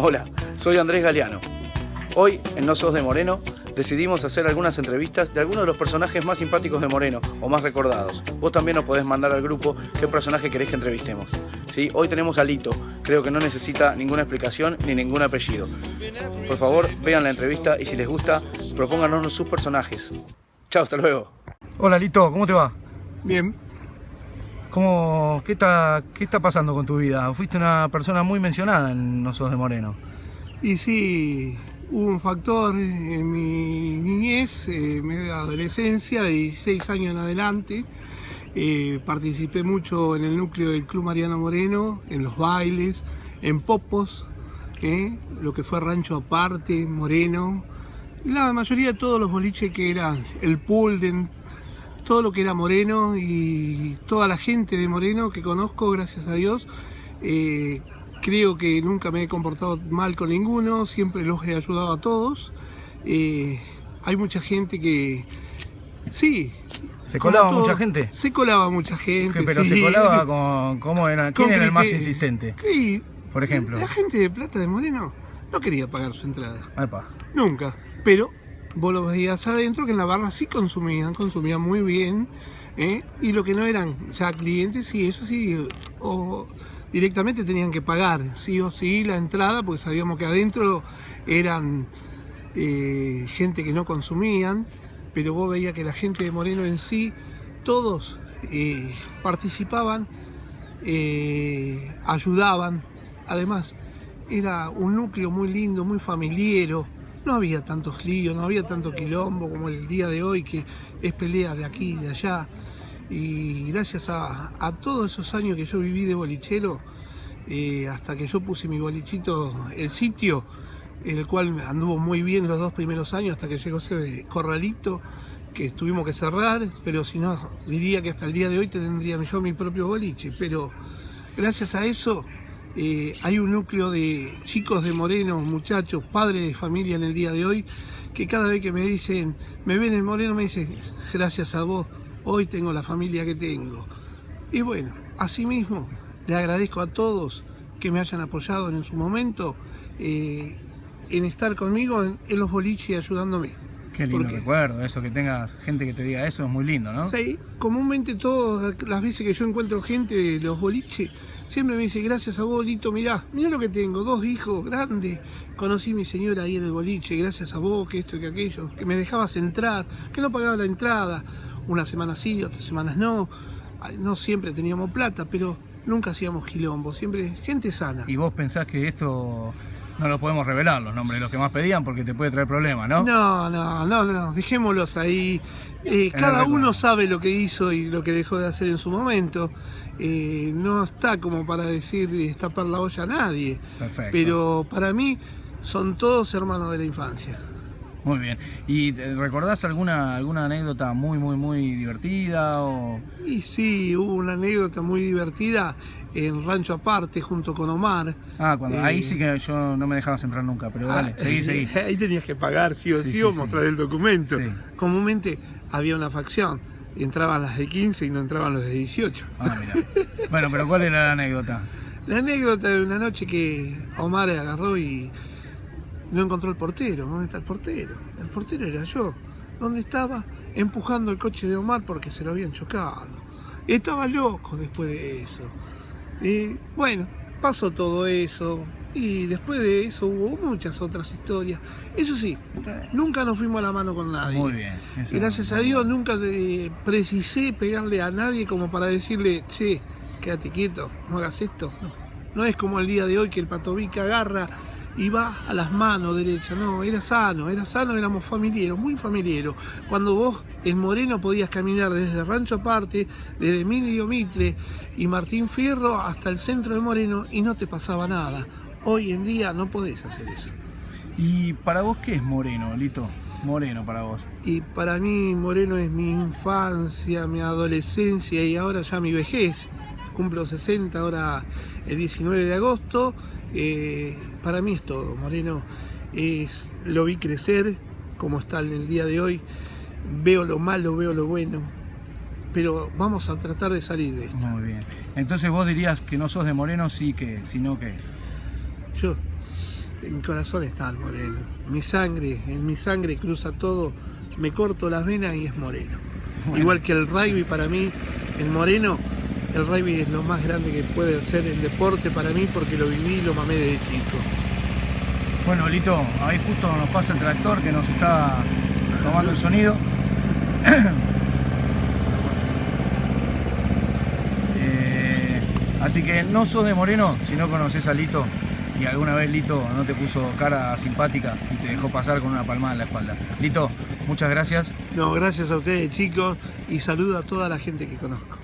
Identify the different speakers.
Speaker 1: Hola, soy Andrés Galeano. Hoy, en No Sos de Moreno, decidimos hacer algunas entrevistas de algunos de los personajes más simpáticos de Moreno o más recordados. Vos también nos podés mandar al grupo qué personaje querés que entrevistemos. ¿Sí? Hoy tenemos a Lito, creo que no necesita ninguna explicación ni ningún apellido. Por favor, vean la entrevista y si les gusta, propónganos sus personajes. Chao, hasta luego. Hola Lito, ¿cómo te va?
Speaker 2: Bien.
Speaker 1: ¿Qué está pasando con tu vida? Fuiste una persona muy mencionada en No Sos de Moreno.
Speaker 2: Y sí, hubo un factor en mi niñez, media adolescencia, de 16 años en adelante. Participé mucho en el núcleo del Club Mariano Moreno, en los bailes, en popos, lo que fue Rancho Aparte, Moreno. La mayoría de todos los boliches que eran el Pulden, todo lo que era Moreno y toda la gente de Moreno que conozco, gracias a Dios. Creo que nunca me he comportado mal con ninguno, siempre los he ayudado a todos. Hay mucha gente que... Sí.
Speaker 1: ¿Se colaba mucha gente?
Speaker 2: Se colaba mucha gente,
Speaker 1: Pero
Speaker 2: sí.
Speaker 1: se colaba ¿cómo era? ¿Quién era el más insistente?
Speaker 2: Sí.
Speaker 1: Por ejemplo.
Speaker 2: La gente de Plata de Moreno no quería pagar su entrada.
Speaker 1: Epa.
Speaker 2: Nunca. Pero vos lo veías adentro que en la barra sí consumían muy bien. Y lo que no eran ya clientes, sí, eso sí, o directamente tenían que pagar, sí o sí, la entrada, porque sabíamos que adentro eran gente que no consumían, pero vos veías que la gente de Moreno en sí, todos participaban, ayudaban. Además, era un núcleo muy lindo, muy familiero. No había tantos líos, no había tanto quilombo como el día de hoy, que es pelea de aquí y de allá. Y gracias a todos esos años que yo viví de bolichero, hasta que yo puse mi bolichito, el sitio, el cual anduvo muy bien los 2 primeros años, hasta que llegó ese corralito que tuvimos que cerrar, pero si no, diría que hasta el día de hoy tendría yo mi propio boliche. Pero gracias a eso... hay un núcleo de chicos de Moreno, muchachos, padres de familia en el día de hoy, que cada vez que me dicen, me ven en Moreno, me dicen, gracias a vos, hoy tengo la familia que tengo. Y bueno, asimismo, le agradezco a todos que me hayan apoyado en su momento, en estar conmigo en los boliches y ayudándome.
Speaker 1: Qué lindo recuerdo, eso, que tengas gente que te diga eso, es muy lindo, ¿no?
Speaker 2: Sí, comúnmente todas las veces que yo encuentro gente de los boliches, siempre me dice, gracias a vos, Lito, mirá lo que tengo, 2 hijos grandes, conocí a mi señora ahí en el boliche, gracias a vos, que esto, que aquello, que me dejabas entrar, que no pagaba la entrada, unas semanas sí, otras semanas no siempre teníamos plata, pero nunca hacíamos quilombo, siempre gente sana.
Speaker 1: ¿Y vos pensás que esto no lo podemos revelar, los nombres de los que más pedían, porque te puede traer problemas, ¿no?
Speaker 2: No, dejémoslos ahí. Cada uno sabe lo que hizo y lo que dejó de hacer en su momento. No está como para decir destapar la olla a nadie.
Speaker 1: Perfecto.
Speaker 2: Pero para mí son todos hermanos de la infancia.
Speaker 1: Muy bien. ¿Y recordás alguna anécdota muy divertida?
Speaker 2: Y sí, hubo una anécdota muy divertida en Rancho Aparte junto con Omar.
Speaker 1: Ahí sí que yo no me dejabas entrar nunca, pero dale, seguí.
Speaker 2: Ahí tenías que pagar sí o mostrar el documento.
Speaker 1: Sí.
Speaker 2: Comúnmente había una facción, entraban las de 15 y no entraban los de 18.
Speaker 1: Mira. Bueno, pero ¿cuál era la anécdota?
Speaker 2: La anécdota de una noche que Omar agarró y no encontró el portero. ¿Dónde está el portero? El portero era yo. ¿Dónde estaba? Empujando el coche de Omar porque se lo habían chocado. Estaba loco después de eso. Bueno, pasó todo eso. Y después de eso hubo muchas otras historias. Eso sí, nunca nos fuimos a la mano con nadie.
Speaker 1: Muy bien.
Speaker 2: Gracias a Dios nunca precisé pegarle a nadie como para decirle, che, quédate quieto, no hagas esto. No es como el día de hoy que el Patovica agarra y va a las manos derechas. No, era sano, éramos familiares, muy familiares. Cuando vos en Moreno podías caminar desde Rancho Aparte, desde Emilio Mitre y Martín Fierro hasta el centro de Moreno y no te pasaba nada. Hoy en día no podés hacer eso.
Speaker 1: ¿Y para vos qué es Moreno, Lito? Moreno para vos.
Speaker 2: Y para mí Moreno es mi infancia, mi adolescencia y ahora ya mi vejez. Cumplo 60 ahora el 19 de agosto. Para mí es todo. Moreno lo vi crecer como está en el día de hoy. Veo lo malo, veo lo bueno. Pero vamos a tratar de salir de esto.
Speaker 1: Muy bien. Entonces vos dirías que no sos de Moreno, sí que, sino que...
Speaker 2: Yo en mi corazón está el moreno. En mi sangre cruza todo, me corto las venas y es moreno. Bueno. Igual que el rugby para mí, el moreno, el rugby es lo más grande que puede ser el deporte para mí porque lo viví y lo mamé desde chico.
Speaker 1: Bueno, Lito, ahí justo nos pasa el tractor que nos está tomando el sonido. Así que no sos de Moreno si no conoces a Lito y alguna vez Lito no te puso cara simpática y te dejó pasar con una palmada en la espalda. Lito, muchas gracias.
Speaker 2: No, gracias a ustedes, chicos, y saludo a toda la gente que conozco.